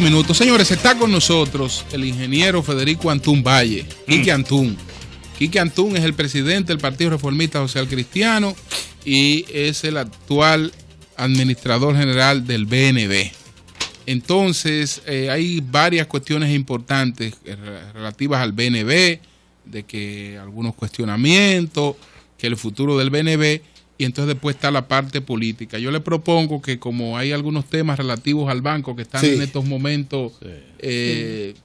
Minutos. Señores, está con nosotros el ingeniero Federico Antún Valle, Quique Antún. Quique Antún es el presidente del Partido Reformista Social Cristiano y es el actual administrador general del BNB. Entonces, hay varias cuestiones importantes relativas al BNB, de que algunos cuestionamientos, que el futuro del BNB, y entonces después está la parte política. Yo le propongo que como hay algunos temas relativos al banco que están en estos momentos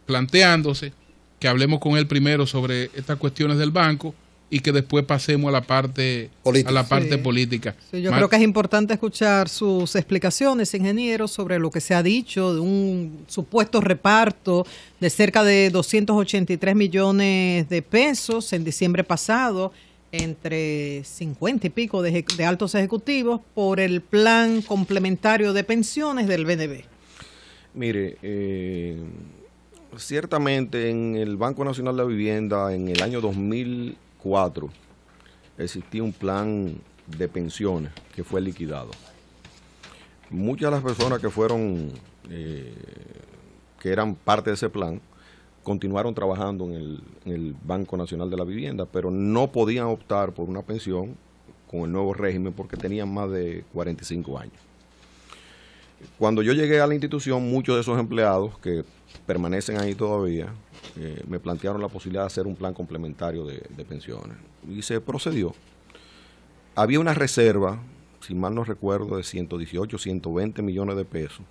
planteándose, que hablemos con él primero sobre estas cuestiones del banco y que después pasemos a la parte política. Sí, yo creo que es importante escuchar sus explicaciones, ingeniero, sobre lo que se ha dicho de un supuesto reparto de cerca de 283 millones de pesos en diciembre pasado entre 50 y pico de altos ejecutivos por el plan complementario de pensiones del BNB. Mire, ciertamente en el Banco Nacional de la Vivienda en el año 2004 existía un plan de pensiones que fue liquidado. Muchas de las personas que fueron, que eran parte de ese plan, continuaron trabajando en el Banco Nacional de la Vivienda, pero no podían optar por una pensión con el nuevo régimen porque tenían más de 45 años. Cuando yo llegué a la institución, muchos de esos empleados que permanecen ahí todavía, me plantearon la posibilidad de hacer un plan complementario de pensiones y se procedió. Había una reserva, si mal no recuerdo, de 118, 120 millones de pesos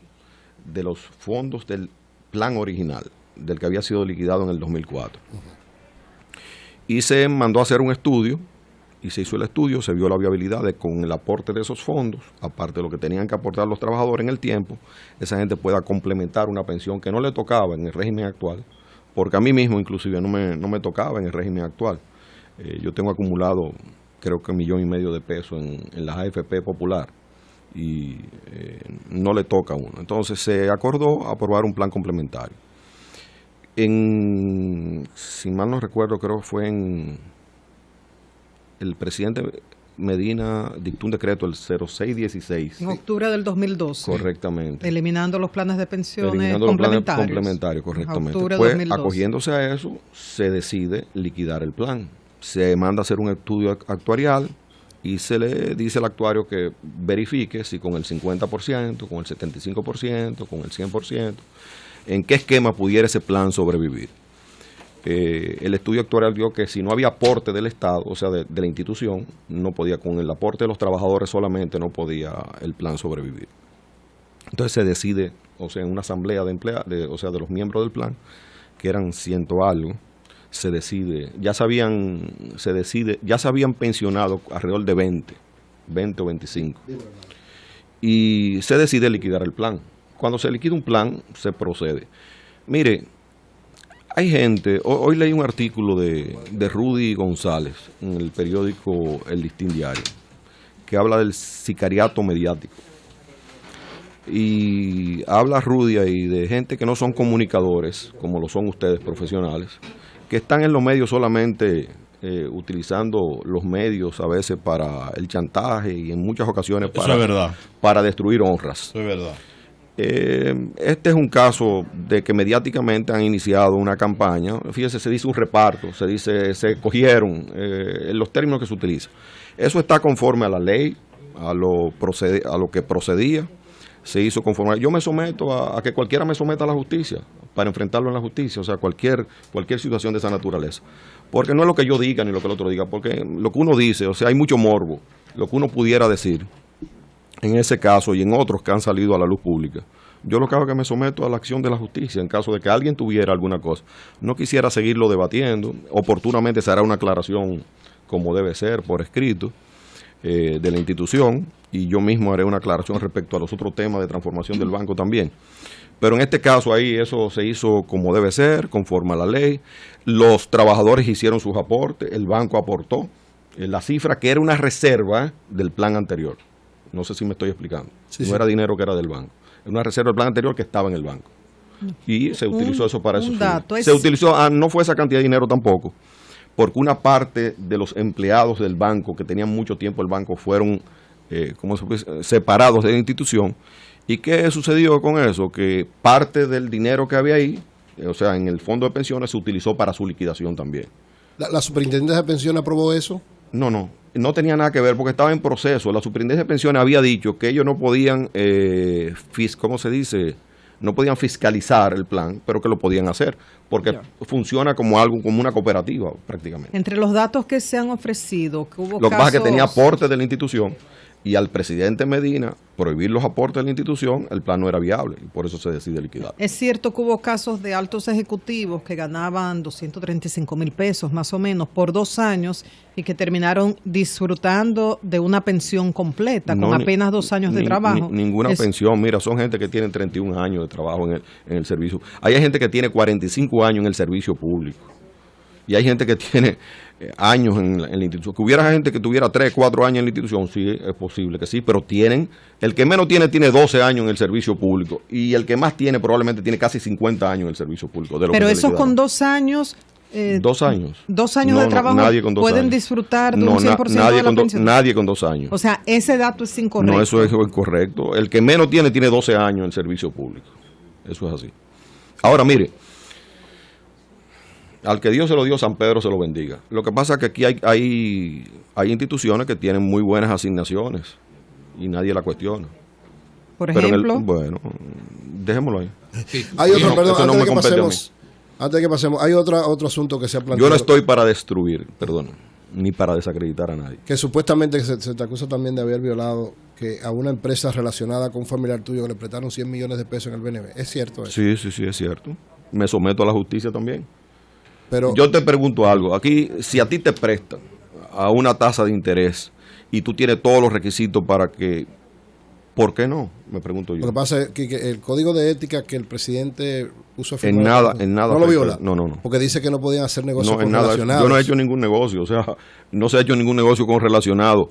de los fondos del plan original, del que había sido liquidado en el 2004. Y se mandó a hacer un estudio, y se hizo el estudio, se vio la viabilidad de con el aporte de esos fondos, aparte de lo que tenían que aportar los trabajadores en el tiempo, esa gente pueda complementar una pensión que no le tocaba en el régimen actual, porque a mí mismo inclusive no me tocaba en el régimen actual. Yo tengo acumulado creo que 1,5 millones de pesos en la AFP Popular, y no le toca a uno. Entonces se acordó aprobar un plan complementario. Si mal no recuerdo, creo que fue el presidente Medina dictó un decreto el 0616. En octubre del 2012. Correctamente. Eliminando los planes de pensiones complementarios, correctamente. Pues, acogiéndose a eso, se decide liquidar el plan. Se manda a hacer un estudio actuarial y se le dice al actuario que verifique si con el 50%, con el 75%, con el 100%, en qué esquema pudiera ese plan sobrevivir. El estudio actuarial dio que si no había aporte del Estado, o sea, de la institución, no podía, con el aporte de los trabajadores solamente, no podía el plan sobrevivir. Entonces se decide, o sea, en una asamblea de empleados, o sea, de los miembros del plan, que eran 100 algo, se decide, ya se habían pensionado alrededor de 20 o 25, y se decide liquidar el plan. Cuando se liquida un plan, se procede. Mire, hay gente, hoy leí un artículo de Rudy González en el periódico El Listín Diario, que habla del sicariato mediático. Y habla Rudy ahí de gente que no son comunicadores, como lo son ustedes profesionales, que están en los medios solamente utilizando los medios a veces para el chantaje y en muchas ocasiones para destruir honras. Eso es verdad. Este es un caso de que mediáticamente han iniciado una campaña. Fíjese, se dice un reparto, se cogieron los términos que se utilizan. Eso está conforme a la ley, a lo que procedía, se hizo conforme. Yo me someto a que cualquiera me someta a la justicia para enfrentarlo en la justicia, o sea, cualquier situación de esa naturaleza. Porque no es lo que yo diga ni lo que el otro diga, porque lo que uno dice, o sea, hay mucho morbo, lo que uno pudiera decir. En ese caso y en otros que han salido a la luz pública, yo lo que hago es que me someto a la acción de la justicia en caso de que alguien tuviera alguna cosa. No quisiera seguirlo debatiendo, oportunamente se hará una aclaración como debe ser, por escrito, de la institución, y yo mismo haré una aclaración respecto a los otros temas de transformación del banco también. Pero en este caso ahí eso se hizo como debe ser, conforme a la ley. Los trabajadores hicieron sus aportes, el banco aportó la cifra que era una reserva del plan anterior. No sé si me estoy explicando. No era dinero que era del banco. Era una reserva del plan anterior que estaba en el banco. Y se utilizó eso para eso. Se utilizó, no fue esa cantidad de dinero tampoco, porque una parte de los empleados del banco que tenían mucho tiempo el banco fueron separados de la institución ¿Y qué sucedió con eso? Que parte del dinero que había ahí, o sea, en el fondo de pensiones, se utilizó para su liquidación también. ¿La superintendencia de pensiones aprobó eso? No tenía nada que ver porque estaba en proceso. La superintendencia de pensiones había dicho que ellos no podían, ¿cómo se dice? No podían fiscalizar el plan, pero que lo podían hacer, porque funciona como una cooperativa prácticamente. Entre los datos que se han ofrecido, que hubo Lo que pasa es que tenía casos... aportes de la institución, y al presidente Medina prohibir los aportes de la institución, el plan no era viable, y por eso se decide liquidar. Es cierto que hubo casos de altos ejecutivos que ganaban 235,000 pesos más o menos por 2 años y que terminaron disfrutando de una pensión completa con apenas 2 años de trabajo. Ninguna pensión. Mira, son gente que tienen 31 años de trabajo en el servicio. Hay gente que tiene 45 años en el servicio público. Y hay gente que tiene años en la institución. Que hubiera gente que tuviera 3, 4 años en la institución, sí, es posible que sí, pero el que menos tiene 12 años en el servicio público, y el que más tiene probablemente tiene casi 50 años en el servicio público. Pero esos con 2 años... 2 años. 2 años de trabajo pueden años. Disfrutar de un 100% de la pensión. Nadie con 2 años. O sea, ese dato es incorrecto. No, eso es incorrecto. El que menos tiene 12 años en el servicio público. Eso es así. Ahora, mire, al que Dios se lo dio, San Pedro se lo bendiga. Lo que pasa es que aquí hay instituciones que tienen muy buenas asignaciones y nadie la cuestiona. Por ejemplo. Bueno, dejémoslo ahí. Sí. Hay otro, perdón, antes de que pasemos, hay otro asunto que se ha planteado. Yo no estoy para destruir, ni para desacreditar a nadie. Que supuestamente se te acusa también de haber violado que a una empresa relacionada con un familiar tuyo que le prestaron 100 millones de pesos en el BNB. ¿Es cierto eso? Sí, es cierto. Me someto a la justicia también. Pero yo te pregunto algo. Aquí, si a ti te prestan a una tasa de interés y tú tienes todos los requisitos para que... ¿Por qué no? Me pregunto yo. Lo que pasa es que el código de ética que el presidente puso a firmar... En nada. ¿No lo viola? No. Porque dice que no podían hacer negocios con relacionados. Yo no he hecho ningún negocio. O sea, no se ha hecho ningún negocio con relacionados.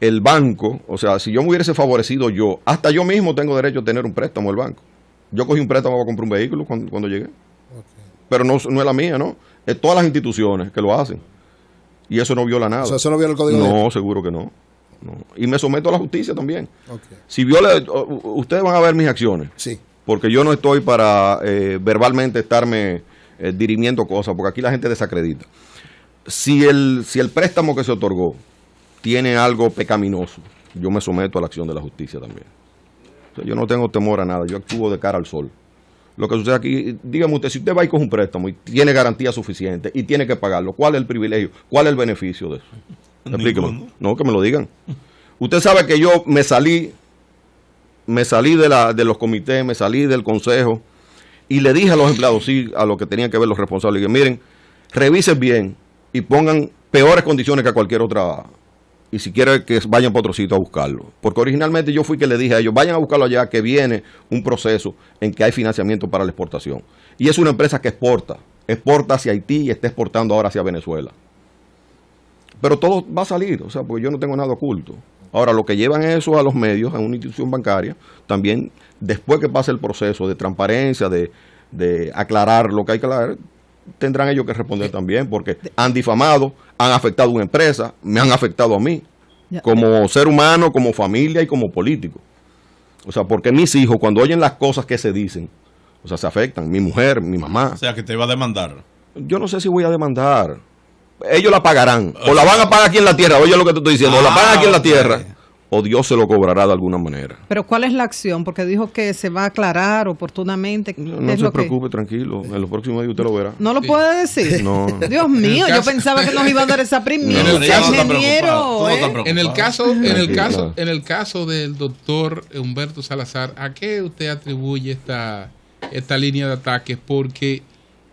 El banco, o sea, si yo me hubiese favorecido yo, hasta yo mismo tengo derecho a tener un préstamo del banco. Yo cogí un préstamo para comprar un vehículo cuando llegué. Okay. Pero no es la mía, ¿no? Es todas las instituciones que lo hacen. Y eso no viola nada. O sea, ¿eso no viola el código de ética? No, seguro que no. Y me someto a la justicia también. Okay. Si viola, ustedes van a ver mis acciones. Sí. Porque yo no estoy para verbalmente estarme dirimiendo cosas, porque aquí la gente desacredita. Si el préstamo que se otorgó tiene algo pecaminoso, yo me someto a la acción de la justicia también. O sea, yo no tengo temor a nada, yo actúo de cara al sol. Lo que sucede aquí, dígame usted, si usted va y coge un préstamo y tiene garantía suficiente y tiene que pagarlo, ¿cuál es el privilegio? ¿Cuál es el beneficio de eso? Explíqueme. No, que me lo digan. Usted sabe que yo me salí de los comités, me salí del consejo y le dije a los empleados, sí, a los que tenían que ver los responsables, que miren, revisen bien y pongan peores condiciones que a cualquier otra, y si quieren que vayan para otro sitio a buscarlo. Porque originalmente yo fui que le dije a ellos, vayan a buscarlo allá, que viene un proceso en que hay financiamiento para la exportación. Y es una empresa que exporta hacia Haití y está exportando ahora hacia Venezuela. Pero todo va a salir, o sea, porque yo no tengo nada oculto. Ahora, lo que llevan eso a los medios, a una institución bancaria, también después que pase el proceso de transparencia, de aclarar lo que hay que aclarar, tendrán ellos que responder también, porque han difamado, han afectado a una empresa, me han afectado a mí, como ser humano, como familia y como político. O sea, porque mis hijos, cuando oyen las cosas que se dicen, o sea, se afectan, mi mujer, mi mamá. O sea, que te iba a demandar. Yo no sé si voy a demandar. Ellos la pagarán, o la van a pagar aquí en la tierra, oye lo que te estoy diciendo, o la pagan aquí en la tierra, o Dios se lo cobrará de alguna manera. Pero ¿cuál es la acción? Porque dijo que se va a aclarar oportunamente. No se preocupe, tranquilo, en los próximos días usted lo verá. ¿No lo puede decir? No. Dios mío, yo pensaba que nos iba a dar esa primicia. En el caso del doctor Humberto Salazar, ¿a qué usted atribuye esta línea de ataques? Porque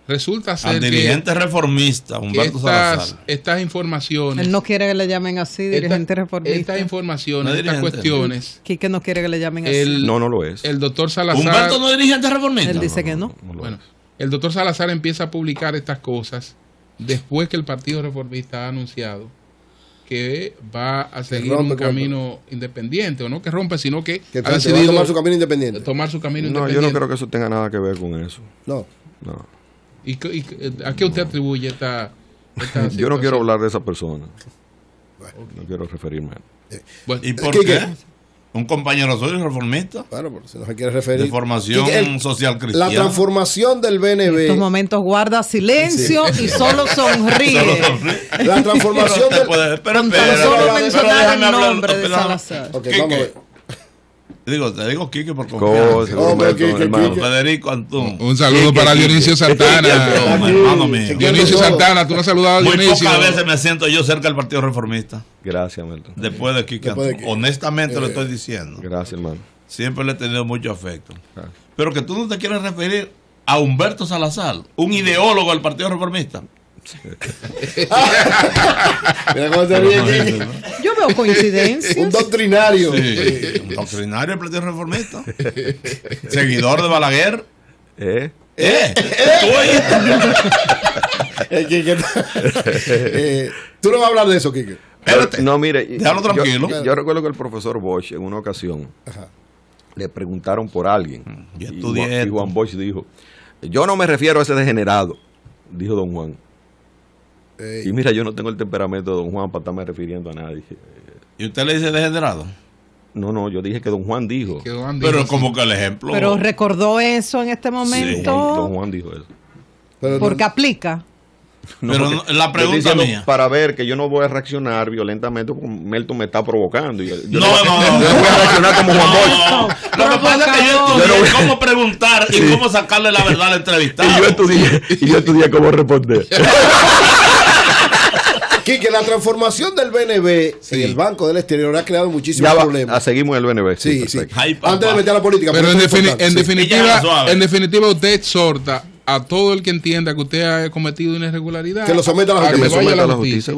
resulta ser al dirigente reformista Humberto Salazar. Estas informaciones. Él no quiere que le llamen así, dirigente reformista. Estas informaciones, estas cuestiones. Quique no quiere que le llamen así. No lo es. El doctor Salazar. Humberto no es dirigente reformista. Él dice que no. Bueno, el doctor Salazar empieza a publicar estas cosas después que el Partido Reformista ha anunciado que va a seguir un camino independiente, o no que rompe, sino que ha decidido tomar su camino independiente. No, yo no creo que eso tenga nada que ver con eso. No. ¿Y a qué usted atribuye esta Yo no quiero hablar de esa persona. No quiero referirme a él. Bueno, ¿y por qué? Un compañero suyo reformista. Bueno, pero si no se quiere referir. De formación social cristiana. La transformación del BNB. En estos momentos guarda silencio y solo sonríe. La transformación del BNB. Con tan solo mencionar el nombre de Salazar. Ok, vamos a ver. Te digo Quique por confianza. Federico Antún. Un saludo para Dionisio Santana. Hermano mío. Dionisio Santana, tú no has saludado a Dionisio. Muy pocas veces me siento yo cerca del Partido Reformista. Gracias, Milton. Después de Quique Antún. Honestamente lo estoy diciendo. Gracias, hermano. Siempre le he tenido mucho afecto. Pero que tú no te quieres referir a Humberto Salazar, un ideólogo del Partido Reformista. Mira cómo se ríe. Yo veo coincidencias. Un doctrinario. Sí, un doctrinario del Partido Reformista. Seguidor de Balaguer. Tú no vas a hablar de eso, Quique. No, mire, déjalo tranquilo. Yo recuerdo que el profesor Bosch en una ocasión le preguntaron por alguien. Y Juan Bosch dijo: yo no me refiero a ese degenerado, dijo don Juan. Y mira, yo no tengo el temperamento de don Juan para estarme refiriendo a nadie. ¿Y usted le dice degenerado? No, yo dije que don Juan dijo. Pero como que el ejemplo. Pero recordó eso en este momento. Sí, don Juan dijo eso. Porque aplica. Pero la pregunta mía. Para ver que yo no voy a reaccionar violentamente porque Milton me está provocando. Yo no voy a reaccionar como Juan Bosch. Lo que pasa es que yo estudié cómo preguntar y cómo sacarle la verdad al entrevistado. Y yo estudié cómo responder. Que la transformación del BNB en el Banco del Exterior ha creado muchísimos problemas. Seguimos en el BNB. Sí. Antes de meter a la política. Pero en definitiva usted exhorta a todo el que entienda que usted ha cometido una irregularidad, que lo someta a la justicia. Que me someta a la justicia.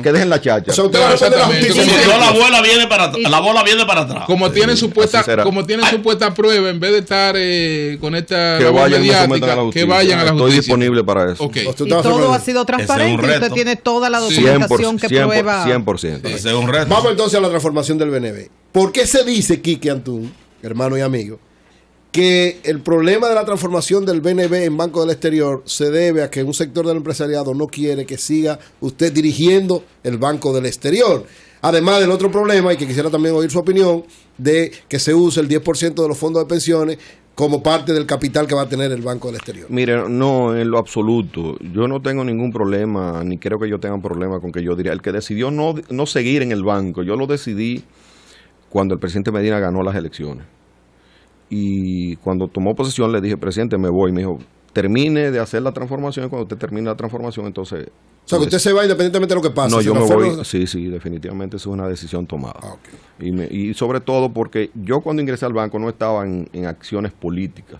Que dejen la chacha. La bola viene para atrás. Como tienen supuesta prueba, en vez de estar con esta labor mediática, que vayan a la justicia. Estoy disponible para eso. Okay. Y todo ha sido transparente. Usted tiene toda la documentación que prueba. 100%. Vamos entonces a la transformación del BNB. ¿Por qué se dice, Quique Antún, hermano y amigo, que el problema de la transformación del BNB en Banco del Exterior se debe a que un sector del empresariado no quiere que siga usted dirigiendo el Banco del Exterior? Además del otro problema, y que quisiera también oír su opinión, de que se use el 10% de los fondos de pensiones como parte del capital que va a tener el Banco del Exterior. Mire, no, en lo absoluto. Yo no tengo ningún problema, ni creo que yo tenga un problema con que yo diría, el que decidió no seguir en el banco, yo lo decidí cuando el presidente Medina ganó las elecciones. Y cuando tomó posesión le dije: presidente, me voy. Me dijo: termine de hacer la transformación, y cuando usted termine la transformación, entonces... O sea, que usted se va independientemente de lo que pase. No, yo me voy. Sí, definitivamente eso es una decisión tomada. Y sobre todo porque yo cuando ingresé al banco no estaba en acciones políticas.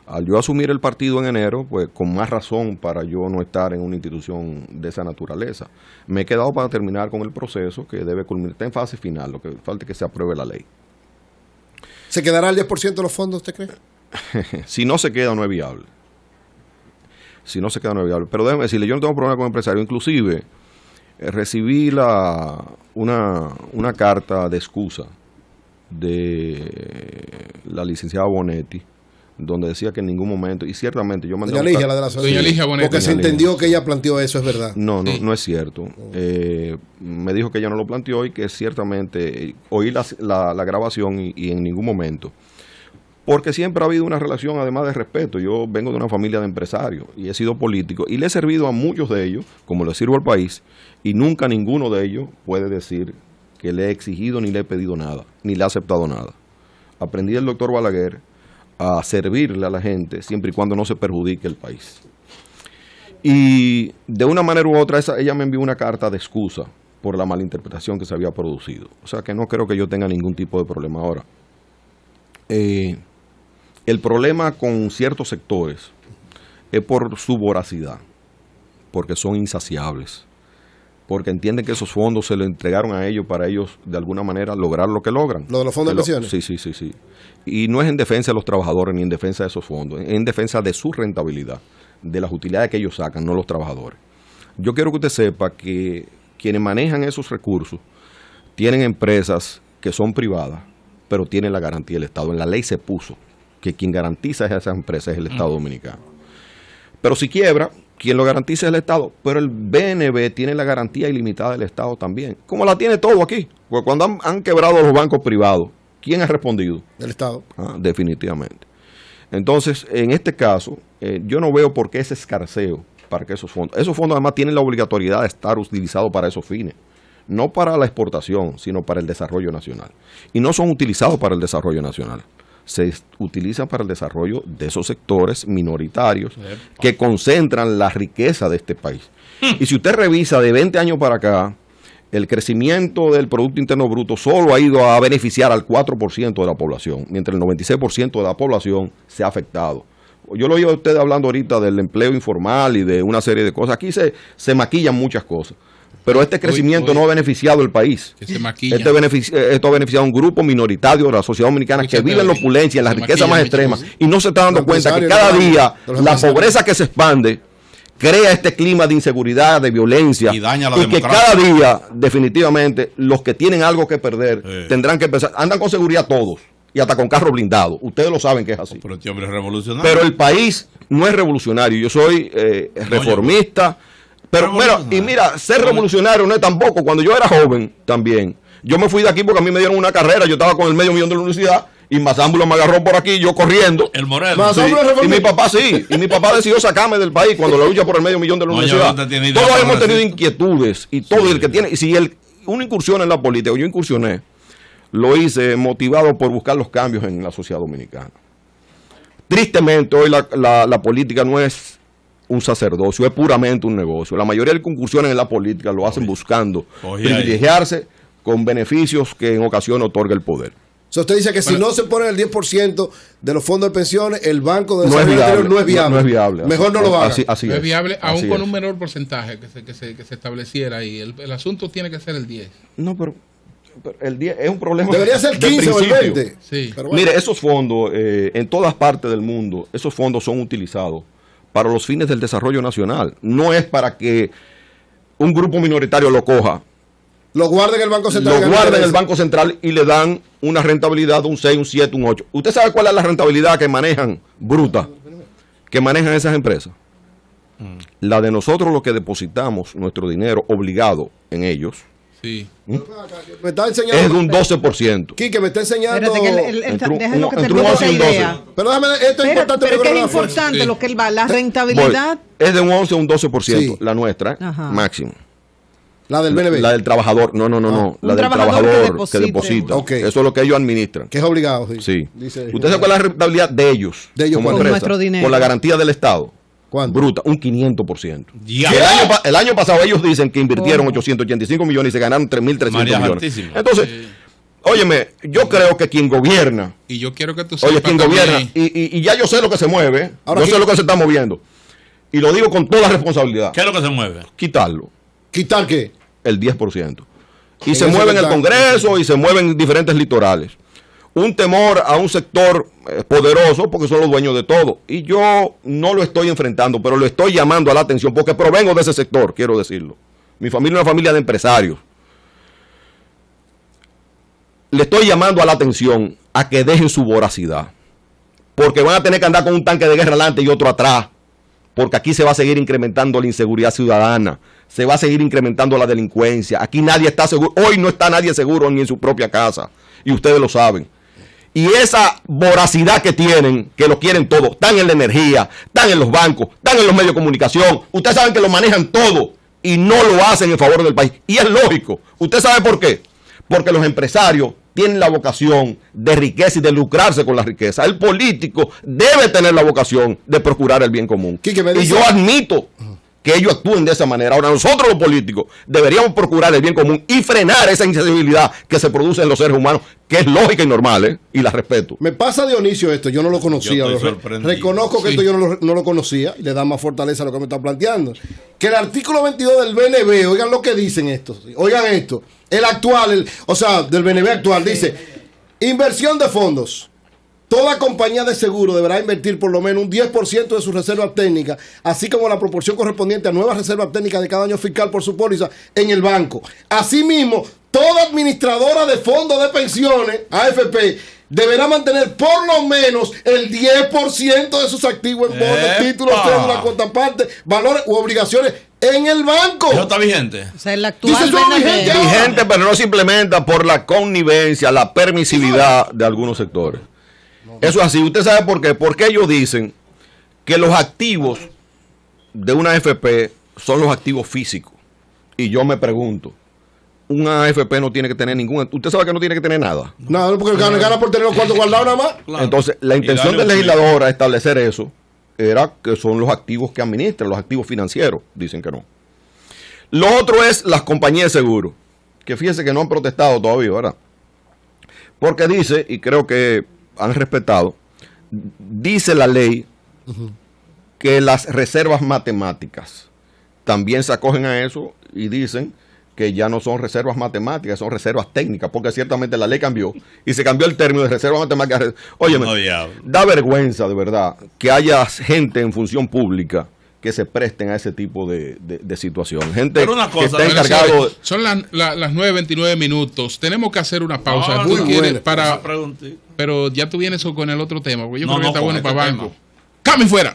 Al yo asumir el partido en enero, pues con más razón para yo no estar en una institución de esa naturaleza. Me he quedado para terminar con el proceso que debe culminar. Está en fase final, lo que falta es que se apruebe la ley. ¿Se quedará el 10% de los fondos, usted cree? Si no se queda, no es viable. Pero déjeme decirle, yo no tengo problema con empresarios. Inclusive, recibí una carta de excusa de la licenciada Bonetti, donde decía que en ningún momento, y ciertamente yo mandé... Doña Ligia, la de la asociación. Porque se entendió que ella planteó eso, es verdad. No es cierto. Me dijo que ella no lo planteó y que ciertamente oí la grabación y en ningún momento. Porque siempre ha habido una relación además de respeto. Yo vengo de una familia de empresarios y he sido político y le he servido a muchos de ellos, como le sirvo al país, y nunca ninguno de ellos puede decir que le he exigido ni le he pedido nada, ni le he aceptado nada. Aprendí del doctor Balaguer a servirle a la gente siempre y cuando no se perjudique el país. Y de una manera u otra ella me envió una carta de excusa por la malinterpretación que se había producido. O sea que no creo que yo tenga ningún tipo de problema ahora. El problema con ciertos sectores es por su voracidad, porque son insaciables, porque entienden que esos fondos se le entregaron a ellos para ellos de alguna manera lograr lo que logran. ¿Lo de los fondos de pensiones? Sí. Y no es en defensa de los trabajadores ni en defensa de esos fondos, es en defensa de su rentabilidad, de las utilidades que ellos sacan, no los trabajadores. Yo quiero que usted sepa que quienes manejan esos recursos tienen empresas que son privadas, pero tienen la garantía del Estado. En la ley se puso que quien garantiza a esas empresas es el Estado dominicano. Pero si quiebra, quien lo garantiza es el Estado, pero el BNB tiene la garantía ilimitada del Estado también, como la tiene todo aquí. Pues cuando han quebrado los bancos privados, ¿quién ha respondido? El Estado. Definitivamente. Entonces, en este caso, yo no veo por qué ese escarceo para que esos fondos además tienen la obligatoriedad de estar utilizados para esos fines. No para la exportación, sino para el desarrollo nacional. Y no son utilizados para el desarrollo nacional. Se utilizan para el desarrollo de esos sectores minoritarios que concentran la riqueza de este país. Y si usted revisa de 20 años para acá, el crecimiento del Producto Interno Bruto solo ha ido a beneficiar al 4% de la población, mientras el 96% de la población se ha afectado. Yo lo oí a usted hablando ahorita del empleo informal y de una serie de cosas. Aquí se maquillan muchas cosas. Pero este crecimiento no ha beneficiado el país. Que se maquilla. Esto ha beneficiado a un grupo minoritario de la sociedad dominicana que vive en la opulencia, en la riqueza más extrema, y no se está dando cuenta que cada día la pobreza que se expande crea este clima de inseguridad, de violencia, y daña la y que democracia. cada día, definitivamente, los que tienen algo que perder tendrán que empezar. Andan con seguridad todos, y hasta con carros blindados. Ustedes lo saben que es así. Pero este hombre es revolucionario. Pero el país no es revolucionario. Yo soy reformista. Pero mira, ser revolucionario no es tampoco. Cuando yo era joven también, yo me fui de aquí porque a mí me dieron una carrera. Yo estaba con el $500,000 de la universidad y Mazámbulo me agarró por aquí, yo corriendo. El Moreno. Sí, y mi papá y mi papá decidió sacarme del país cuando la lucha por el $500,000 de la universidad. Todos hemos tenido inquietudes y todo el que tiene. Y si una incursión en la política, yo incursioné, lo hice motivado por buscar los cambios en la sociedad dominicana. Tristemente hoy la política no es un sacerdocio, es puramente un negocio. La mayoría de las incursiones en la política lo hacen buscando privilegiarse con beneficios que en ocasiones otorga el poder. So, usted dice que si no se pone el 10% de los fondos de pensiones, el Banco de no es Desarrollo viable, no es viable. No es viable. Mejor no lo haga. Así no es viable, aún así con es. un menor porcentaje que se estableciera ahí. El asunto tiene que ser el 10. No, pero el 10 es un problema. Debería ser 15 o el 20. Sí. Pero bueno. Mire, esos fondos, en todas partes del mundo, esos fondos son utilizados para los fines del desarrollo nacional. No es para que un grupo minoritario lo coja. Lo guarda en el Banco Central. Lo guarda en el Banco Central y le dan una rentabilidad de un 6, un 7, un 8. ¿Usted sabe cuál es la rentabilidad que manejan, bruta, que manejan esas empresas? La de nosotros, los que depositamos nuestro dinero obligado en ellos, Sí. Me está enseñando. es de un 12%. Quique, me está enseñando. Déjalo que entre termine un 11 esa y un 12. idea. Pero déjame, esto es importante. Pero yo que creo es que la fuerza. importante Sí. lo que él va, la rentabilidad. Es de un 11 a un 12%, Sí. la nuestra, Ajá. máximo. La del BNB. La del trabajador, no, la Un del trabajador trabajador que que deposita. Ok. Eso es lo que ellos administran. Que es obligado. Sí. Dice, ¿Usted sabe cuál es la rentabilidad de ellos? De ellos, como ¿cuál? Con empresa? nuestro dinero. Con la garantía del Estado. ¿Cuánto? Bruta, un 500%. Ya. El año pasado ellos dicen que invirtieron 885 millones y se ganaron 3.300 María millones. Santísima. Entonces, óyeme, yo creo que quien gobierna, Y yo quiero que tú sepas oye, quien también, gobierna, y ya yo sé lo que se mueve, Ahora, yo sé lo que se está moviendo, y lo digo con toda responsabilidad, ¿Qué es lo que se mueve? quitarlo, ¿Quitar qué? el 10%. Y En se ese mueve en el sector. Congreso y se mueven en diferentes litorales. Un temor a un sector poderoso porque son los dueños de todo. Y yo no lo estoy enfrentando, pero lo estoy llamando a la atención porque provengo de ese sector, quiero decirlo. Mi familia es una familia de empresarios. Le estoy llamando a la atención a que dejen su voracidad. Porque van a tener que andar con un tanque de guerra adelante y otro atrás. Porque aquí se va a seguir incrementando la inseguridad ciudadana, se va a seguir incrementando la delincuencia. Aquí nadie está seguro, hoy no está nadie seguro ni en su propia casa, y ustedes lo saben. Y esa voracidad que tienen, que lo quieren todo, están en la energía, están en los bancos, están en los medios de comunicación, ustedes saben que lo manejan todo y no lo hacen en favor del país. Y es lógico, ¿usted sabe por qué? Porque los empresarios tienen la vocación de riqueza y de lucrarse con la riqueza. El político debe tener la vocación de procurar el bien común. Quique, me Y dice- yo admito que ellos actúen de esa manera. Ahora, nosotros los políticos deberíamos procurar el bien común y frenar esa insensibilidad que se produce en los seres humanos, que es lógica y normal, y la respeto. Me pasa Dionisio esto, yo no lo conocía. Yo estoy sorprendido. Reconozco que Sí. esto yo no lo conocía y le da más fortaleza a lo que me está planteando. Que el artículo 22 del BNB, oigan lo que dicen estos, oigan esto, el actual, del BNB actual, dice, inversión de fondos. Toda compañía de seguro deberá invertir por lo menos un 10% de sus reservas técnicas, así como la proporción correspondiente a nuevas reservas técnicas de cada año fiscal por su póliza en el banco. Asimismo, toda administradora de fondos de pensiones, AFP, deberá mantener por lo menos el 10% de sus activos en bonos, títulos, cédulas, contrapartes, valores u obligaciones en el banco. Eso está vigente. O sea, el actual Dice, eso es vigente ahora. Vigente, pero no se implementa por la connivencia, la permisividad de algunos sectores. Eso es así. ¿Usted sabe por qué? Porque ellos dicen que los activos de una AFP son los activos físicos. Y yo me pregunto, una AFP no tiene que tener ningún... ¿Usted sabe que no tiene que tener nada? No, porque gana por tener los cuartos guardados nada más. Claro. Entonces, la intención del legislador a establecer eso era que son los activos que administran, los activos financieros. Dicen que no. Lo otro es las compañías de seguro, que fíjense que no han protestado todavía, ¿verdad? Porque dice, y creo que han respetado, dice la ley que las reservas matemáticas también se acogen a eso y dicen que ya no son reservas matemáticas, son reservas técnicas, porque ciertamente la ley cambió y se cambió el término de reservas matemáticas. Óyeme, da vergüenza de verdad que haya gente en función pública que se presten a ese tipo de situación. Gente Pero una cosa, que está encargado... Son las 9:29 minutos. Tenemos que hacer una pausa. No, ¿Tú no, quieres bueno, para... Pero Pero ya tú vienes con el otro tema, porque yo No, creo que no, está con bueno este para tema. banco. ¡Cambio fuera!